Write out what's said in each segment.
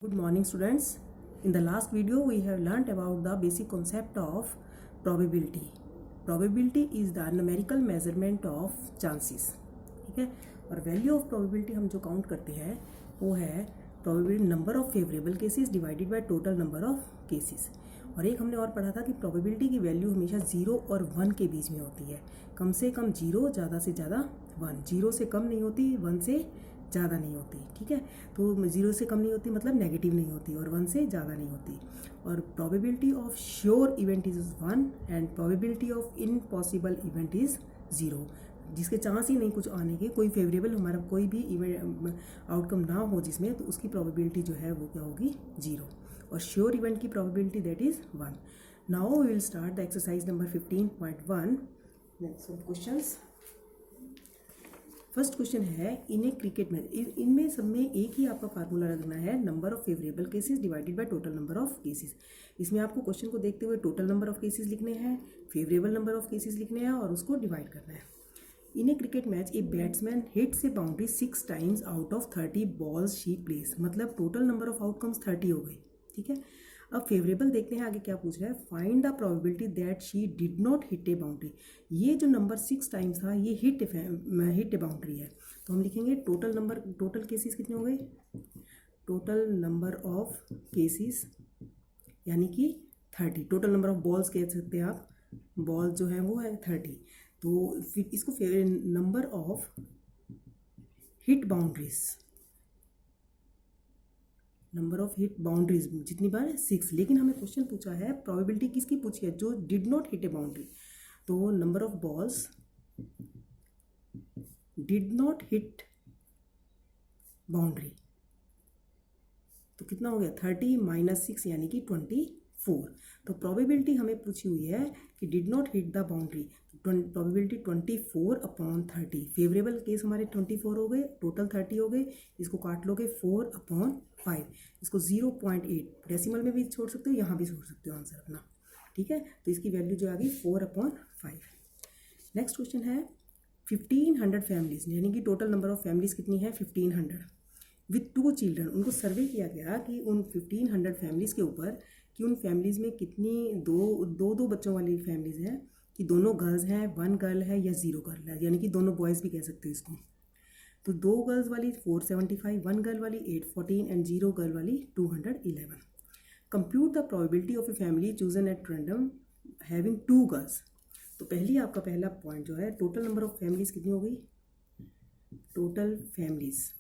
Good morning students. In the last video we have learnt about the basic concept of probability. Probability is the numerical measurement of chances. ठीक है, और value of probability हम जो count करते हैं वो है probability number of favourable cases divided by total number of cases. और एक हमने और पढ़ा था कि प्रोबेबिलिटी की वैल्यू हमेशा 0 और 1 के बीच में होती है। कम से कम 0, ज़्यादा से ज़्यादा 1। 0 से कम नहीं होती, 1 से ज़्यादा नहीं होती। ठीक है, तो 0 से कम नहीं होती मतलब नेगेटिव नहीं होती, और 1 से ज़्यादा नहीं होती। और probability of sure event is 1 and probability of impossible event is 0। जिसके चांस ही नहीं कुछ आने के, कोई फेवरेबल हमारा कोई भी इवेंट आउटकम ना हो जिसमें, तो उसकी प्रोबेबिलिटी जो है वो क्या होगी, 0। और श्योर इवेंट की probability that is 1। Now we will start the exercise number 15.1। Next questions. First question है इन ए क्रिकेट मैच, इनमें सब में एक ही आपका फार्मूला लगना है, number of favourable cases divided by total number of cases. इसमें आपको क्वेश्चन को देखते हुए टोटल नंबर ऑफ केसेस लिखने हैं, फेवरेबल नंबर ऑफ केसेस लिखने हैं और उसको डिवाइड करना है। In a cricket match a batsman hits a boundary 6 times out of 30 balls she plays, मतलब टोटल नंबर ऑफ आउटकम्स 30 हो गई। ठीक है, अब फेवरेबल देखते हैं आगे क्या पूछ रहा है, find the probability that she did not hit a boundary. ये जो नंबर 6 टाइम्स था ये हिट ए बाउंड्री है, तो हम लिखेंगे टोटल केसेस कितने हो गए, टोटल नंबर ऑफ केसेस यानी कि 30। टोटल नंबर ऑफ बॉल्स कह सकते हैं आप, बॉल्स जो है वो है 30। तो फिर इसको number of hit boundaries, number of hit boundaries जितनी बार है 6, लेकिन हमें क्वेश्चन पूछा है प्रोबेबिलिटी किसकी पूछी है, जो did not hit a boundary. तो number of balls did not hit boundary, तो कितना हो गया 30 माइनस 6 यानी कि 24। तो प्रोबेबिलिटी हमें पूछी हुई है कि did not hit the boundary, probability 24/30। Favourable case हमारे 24 हो गए, टोटल 30 हो गए। इसको काट लोगे 4/5, इसको 0.8 डेसिमल में भी छोड़ सकते हो, यहाँ भी छोड़ सकते हो आंसर अपना। ठीक है, तो इसकी वैल्यू जो आ गई 4/5। नेक्स्ट क्वेश्चन है 1500 फैमिलीज, यानी कि टोटल नंबर ऑफ फैमिलीज कितनी है 1500 विथ 2 चिल्ड्रन। उनको सर्वे किया गया कि उन 1500 फैमिलीज़ के ऊपर कि उन फैमिलीज़ में कितनी दो बच्चों वाली फैमिलीज़ हैं, कि दोनों गर्ल्स हैं, 1 गर्ल है या 0 गर्ल है, यानी कि दोनों बॉयज़ भी कह सकते हैं इसको। तो 2 गर्ल्स वाली 475, 1 गर्ल वाली 814 एंड 0 गर्ल वाली 211। Compute the probability of a family chosen at random having 2 girls. तो आपका पहला पॉइंट जो है, टोटल नंबर ऑफ फैमिलीज़ कितनी हो गई, टोटल फैमिलीज़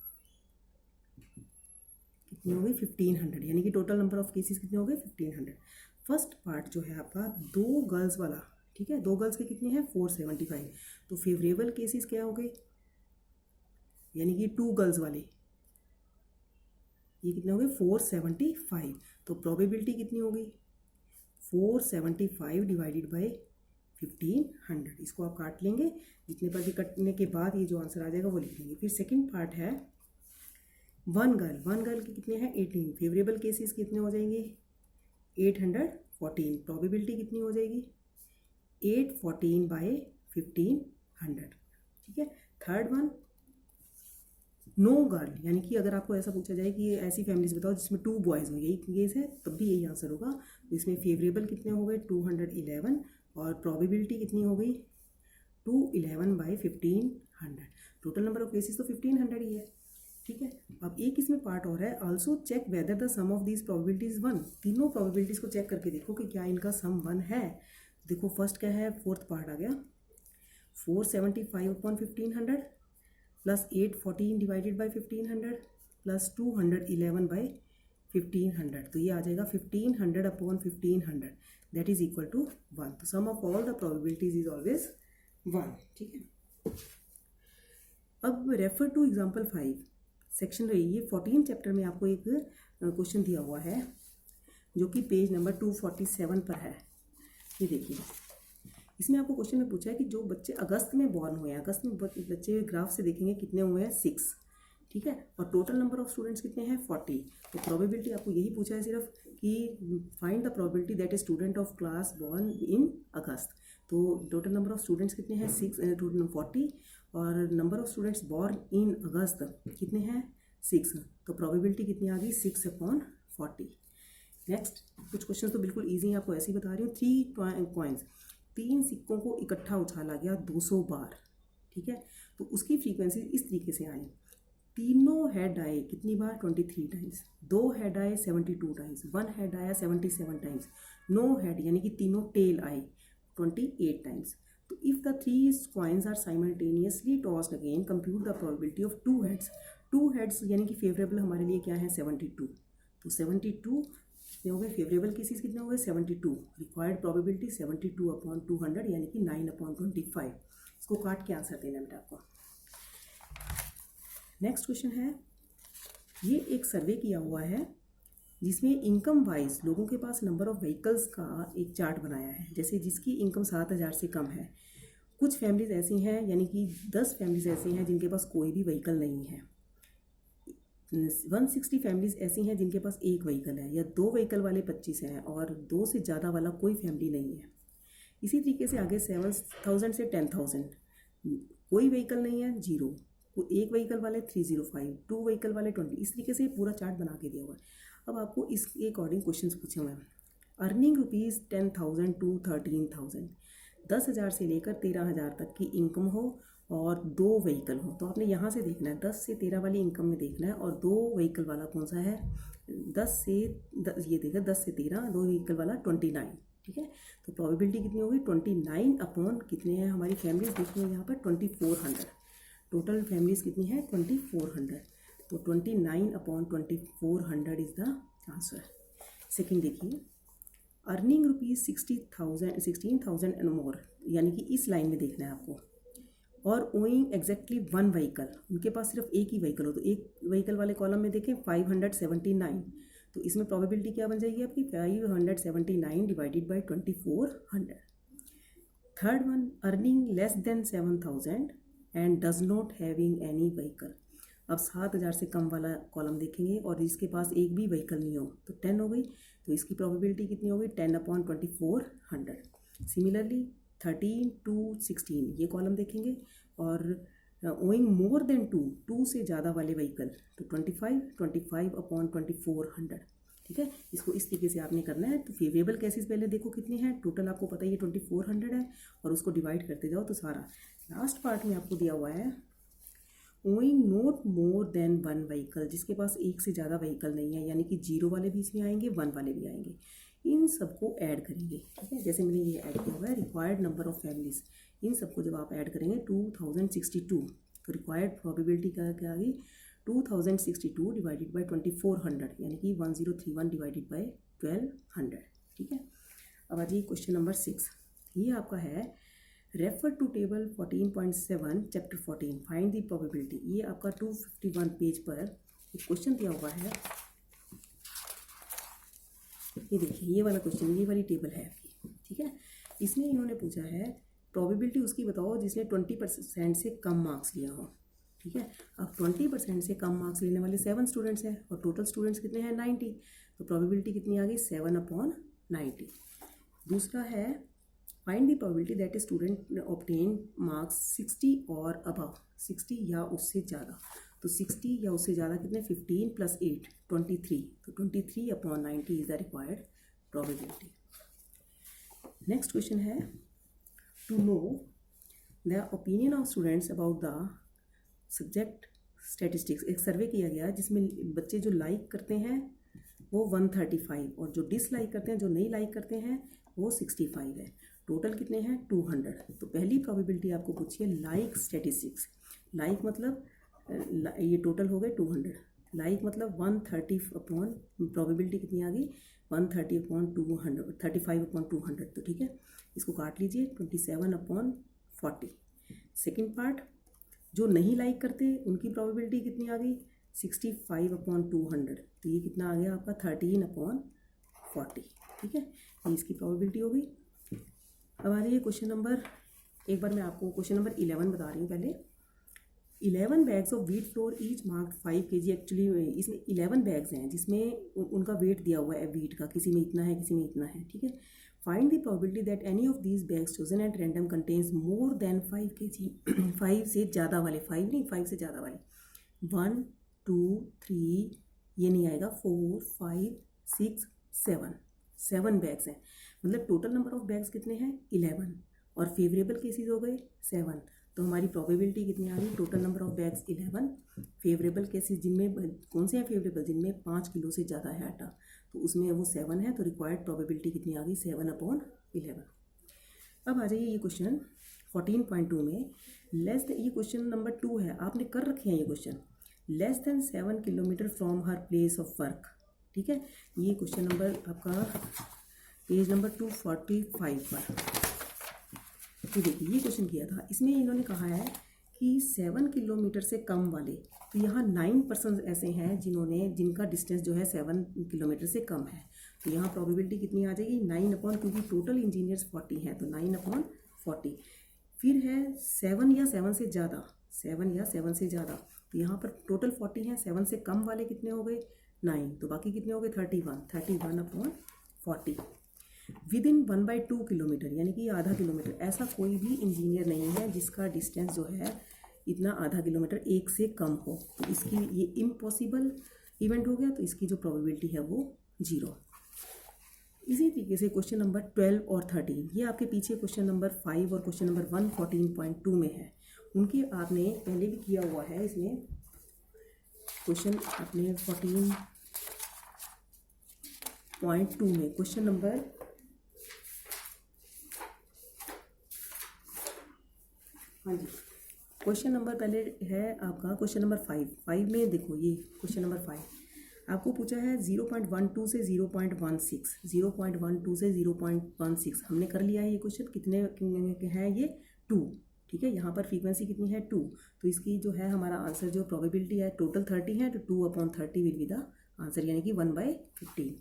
कितनी हो गई 1500, यानी कि टोटल नंबर ऑफ केसेस कितने हो गए 1500। फर्स्ट पार्ट जो है आपका 2 गर्ल्स वाला, ठीक है, 2 गर्ल्स के कितने हैं 475। तो फेवरेबल केसेस क्या हो गए, यानी कि 2 गर्ल्स वाले, ये कितने हो गए 475। तो प्रोबेबिलिटी कितनी हो गई 475 डिवाइडेड बाय 1500। इसको आप काट लेंगे, जितने पर भी कटने के बाद ये जो आंसर आ जाएगा वो लिख लेंगे। फिर सेकेंड पार्ट है 1 गर्ल के कितने हैं 18। फेवरेबल केसेस कितने हो जाएंगे 814। प्रोबेबिलिटी कितनी हो जाएगी 814/1500। ठीक है, थर्ड वन नो गर्ल, यानी कि अगर आपको ऐसा पूछा जाए कि ऐसी फैमिलीज बताओ जिसमें 2 बॉयज़ हो, यही केस है, तब भी यही आंसर होगा। तो इसमें फेवरेबल कितने हो गए 211 और प्रोबेबिलिटी कितनी हो गई 211/1500। टोटल नंबर ऑफ केसेस तो 1500 ही है। ठीक है, अब एक इसमें पार्ट और है, also check whether the sum of these probabilities 1। तीनों प्रोबेबिलिटीज़ को चेक करके देखो कि क्या इनका सम 1 है। देखो फर्स्ट क्या है, फोर्थ पार्ट आ गया 475/1500 प्लस 814 डिवाइडेड बाई 1500 प्लस 211/1500। तो ये आ जाएगा 1500/1500 दैट इज इक्वल टू 1। तो sum of all the probabilities is always 1। ठीक है, अब रेफर टू एग्जाम्पल 5 सेक्शन रही, ये 14 चैप्टर में आपको एक क्वेश्चन दिया हुआ है जो कि पेज नंबर 247 पर है। ये देखिए, इसमें आपको क्वेश्चन में पूछा है कि जो बच्चे अगस्त में बॉर्न हुए हैं, अगस्त में बच्चे ग्राफ से देखेंगे कितने हुए हैं 6। ठीक है, और टोटल नंबर ऑफ स्टूडेंट्स कितने हैं 40। तो प्रोबेबिलिटी आपको यही पूछा है सिर्फ कि find the probability that a student of class born in August. तो टोटल नंबर ऑफ स्टूडेंट्स कितने हैं 40 और number of students born in August कितने हैं 6, तो प्रोबेबिलिटी कितनी आ गई 6/40। नेक्स्ट कुछ क्वेश्चन तो बिल्कुल ईजी हैं, आपको ऐसे ही बता रही हूँ। 3 कॉइन्स, 3 सिक्कों को इकट्ठा उछाला गया 200 बार, ठीक है, तो उसकी फ्रीक्वेंसी इस तरीके से आई। तीनों हेड आए कितनी बार 23 टाइम्स, 2 हेड आए 72 टाइम्स, 1 हेड आया 77 टाइम्स, नो हेड यानी कि तीनों टेल आए 28 टाइम्स। तो if the 3 coins are simultaneously tossed again compute the probability of 2 heads. 2 heads यानी कि फेवरेबल हमारे लिए क्या है 72, तो 72 कितने हो गए, फेवरेबल केसेस कितने हो गए 72, रिक्वायर्ड प्रोबेबिलिटी 72/200 यानी कि 9/25। इसको काट के आंसर देना बेटा आपको। नेक्स्ट क्वेश्चन है, ये एक सर्वे किया हुआ है जिसमें इनकम वाइज लोगों के पास नंबर ऑफ व्हीकल्स का एक चार्ट बनाया है। जैसे जिसकी इनकम 7,000 से कम है, कुछ फैमिलीज ऐसी हैं यानी कि 10 फैमिलीज ऐसी हैं जिनके पास कोई भी व्हीकल नहीं है, 160 फैमिलीज ऐसी हैं जिनके पास एक व्हीकल है, या 2 व्हीकल वाले 25 हैं, और 2 से ज़्यादा वाला कोई फैमिली नहीं है। इसी तरीके से आगे 7,000 से 10,000, कोई व्हीकल नहीं है 0, एक व्हीकल वाले 305, 2 व्हीकल वाले 20, इस तरीके से पूरा चार्ट बना के दिया हुआ है। अब आपको इसके अकॉर्डिंग क्वेश्चन पूछे हुए हैं। अर्निंग रुपीज़ 10,000 to 13,000, 10,000 से लेकर 13,000 तक की इनकम हो और 2 व्हीकल हो, तो आपने यहाँ से देखना है 10 से 13 वाली इनकम में देखना है, और 2 व्हीकल वाला कौन सा है 10 से ये देखा 10 से 13, 2 व्हीकल वाला 29, ठीक है। तो प्रोबेबिलिटी कितनी होगी 29 अपॉन कितने हैं हमारी फैमिलीज देखिए यहाँ पर 2400, टोटल फैमिलीज कितनी है 2400, तो 29/2400 इज़ द आंसर। सेकेंड देखिए, अर्निंग रुपीज़ 16,000 एंड मोर, यानी कि इस लाइन में देखना है आपको, और ओइंग एग्जैक्टली 1 व्हीकल, उनके पास सिर्फ एक ही व्हीकल हो, तो एक व्हीकल वाले कॉलम में देखें 579, तो इसमें प्रोबेबिलिटी क्या बन जाएगी आपकी 579 divided by 2400। Third one, earning less than 7,000 and does not having any vehicle. अब 7,000 से कम वाला कॉलम देखेंगे और जिसके पास एक भी व्हीकल नहीं हो, तो 10 हो गई, तो इसकी प्रोबेबिलिटी कितनी हो गई 10/2400। सिमिलरली 13 to 16 ये कॉलम देखेंगे, और ओइंग मोर देन 2 से ज़्यादा वाले व्हीकल, तो 25/2400, ठीक है। इसको इस तरीके से आपने करना है। तो फेवरेबल केसेस पहले देखो कितने हैं, टोटल आपको पता ही है 2400 है, और उसको डिवाइड करते जाओ तो सारा। लास्ट पार्ट में आपको दिया हुआ है owing not more than 1 vehicle, जिसके पास एक से ज़्यादा व्हीकल नहीं है, यानी कि 0 वाले भी इसमें आएंगे 1 वाले भी आएंगे, इन सबको ऐड करेंगे, ठीक है। जैसे मैंने ये ऐड किया हुआ है रिक्वायर्ड नंबर ऑफ फैमिलीज, इन सबको जब आप ऐड करेंगे 2062, तो रिक्वायर्ड प्रोबेबिलिटी क्या आ गई 2062 डिवाइडेड बाई 2400, यानी कि 1031 डिवाइडेड बाई 1200, ठीक है। अब आ जाइए क्वेश्चन नंबर 6, ये आपका है refer to table 14.7 chapter 14 find the probability. ये आपका 251 पेज पर एक क्वेश्चन दिया हुआ है, ये देखिए ये वाला क्वेश्चन, ये वाली टेबल है आपकी, ठीक है। इसमें इन्होंने पूछा है प्रोबेबिलिटी उसकी बताओ जिसने 20% से कम मार्क्स लिया हो, ठीक है। अब 20% से कम मार्क्स लेने वाले 7 स्टूडेंट्स हैं, और टोटल स्टूडेंट्स कितने हैं 90, तो प्रोबेबिलिटी कितनी आ गई 7/90। दूसरा है find the probability that a student obtain marks 60 और अबव, 60 या उससे ज़्यादा, तो 60 या उससे ज़्यादा कितने 15 + 8 23, तो 23/90 is the required probability. Next question है to know the opinion of students about the subject statistics. एक सर्वे किया गया जिसमें बच्चे जो लाइक करते हैं वो 135, और जो डिसलाइक करते हैं, जो नहीं लाइक करते हैं वो 65 है। टोटल कितने हैं 200। तो पहली प्रोबेबिलिटी आपको पूछिए लाइक स्टैटिस्टिक्स, लाइक मतलब ये टोटल हो गए 200, लाइक मतलब 130 अपॉन प्रोबेबिलिटी कितनी आ गई 130/200, 35/200, तो ठीक है, इसको काट लीजिए 27/40। सेकेंड पार्ट, जो नहीं लाइक करते उनकी प्रोबेबिलिटी कितनी आ गई 65/200, तो ये कितना आ गया आपका 13/40, ठीक है, ये इसकी प्रोबेबिलिटी हो गई। अब आ जाइए क्वेश्चन नंबर, एक बार मैं आपको क्वेश्चन नंबर 11 बता रही हूँ पहले। 11 bags of wheat flour each marked 5 kg, actually इसमें 11 बैग्स हैं जिसमें उनका वेट दिया हुआ है व्हीट का, किसी में इतना है किसी में इतना है, ठीक है। Find the probability that any of these bags chosen at random contains more than 5 kg, 5 से ज़्यादा वाले, 5 नहीं 5 से ज़्यादा वाले, 1 2 3, ये नहीं आएगा, 4 5 6 7, 7 बैग्स हैं। मतलब टोटल नंबर ऑफ बैग्स कितने हैं 11, और फेवरेबल केसेस हो गए 7। तो हमारी प्रोबेबिलिटी कितनी आ गई, total number of bags 11, favourable cases जिनमें कौन से हैं फेवरेबल, जिनमें 5 किलो से ज़्यादा है आटा, तो उसमें वो 7 है। तो रिक्वायर्ड प्रोबेबिलिटी कितनी आ गई 7/11। अब आ जाइए ये क्वेश्चन 14.2 में, ये क्वेश्चन नंबर 2 है, आपने कर रखे हैं ये question, less than 7 kilometre from her place of work. ठीक है, ये क्वेश्चन नंबर आपका पेज नंबर 245 पर। तो देखिए ये क्वेश्चन किया था, इसमें इन्होंने कहा है कि 7 किलोमीटर से कम वाले, तो यहाँ 9 पर्सन ऐसे हैं जिनका डिस्टेंस जो है 7 किलोमीटर से कम है। तो यहाँ प्रोबेबिलिटी कितनी आ जाएगी 9 क्योंकि टोटल इंजीनियर्स 40 हैं, तो 9/40। फिर है 7 या 7 से ज़्यादा, 7 या 7 से ज़्यादा, तो यहाँ पर टोटल 40 हैं, 7 से कम वाले कितने हो गए 9, तो बाकी कितने हो गए 31/40। विद इन 1/2 किलोमीटर, यानी कि आधा किलोमीटर, ऐसा कोई भी इंजीनियर नहीं है जिसका डिस्टेंस जो है इतना आधा किलोमीटर 1 से कम हो, तो इसकी ये इम्पॉसिबल इवेंट हो गया, तो इसकी जो प्रोबेबिलिटी है वो 0। इसी तरीके से क्वेश्चन नंबर 12 और 13, ये आपके पीछे क्वेश्चन नंबर 5 और क्वेश्चन नंबर 114.2 में है, उनके आपने पहले भी किया हुआ है। इसमें क्वेश्चन आपने 14.2 में क्वेश्चन नंबर क्वेश्चन नंबर पहले है आपका क्वेश्चन नंबर 5 में देखो, ये क्वेश्चन नंबर 5 आपको पूछा है 0.12 से 0.16, 0.12 से 0.16 हमने कर लिया है। ये क्वेश्चन कितने है ये 2, ठीक है, यहाँ पर फ्रीक्वेंसी कितनी है 2, तो इसकी जो है हमारा आंसर जो प्रोबेबिलिटी है टोटल 30 है, तो 2/30 विल बी द आंसर, यानी कि 1/15।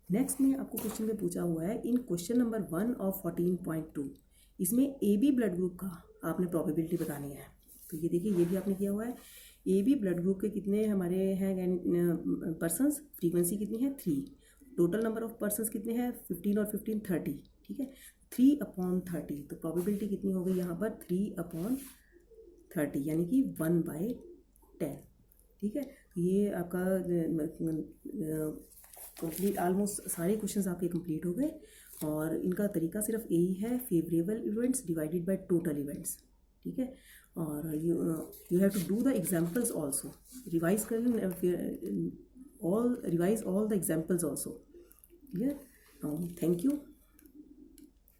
नेक्स्ट में आपको क्वेश्चन में पूछा हुआ है इन क्वेश्चन नंबर 1 ऑफ 14.2, इसमें AB ब्लड ग्रुप का आपने प्रोबेबिलिटी बतानी है। तो ये देखिए ये भी आपने किया हुआ है, AB ब्लड ग्रुप के कितने हमारे हैं पर्सनस, फ्रीक्वेंसी कितनी है 3, टोटल नंबर ऑफ पर्सनस कितने हैं 15 और 15 30, ठीक है, 3/30, तो प्रोबेबिलिटी कितनी हो गई यहाँ पर 3/30, यानी कि 1/10। ठीक है, तो ये आपका कंप्लीट, ऑलमोस्ट सारे क्वेश्चंस आपके कंप्लीट हो गए, और इनका तरीका सिर्फ यही है, favourable events divided by total events. ठीक है, और you have to do the examples also, revise कर revise all the examples also. Clear, thank you.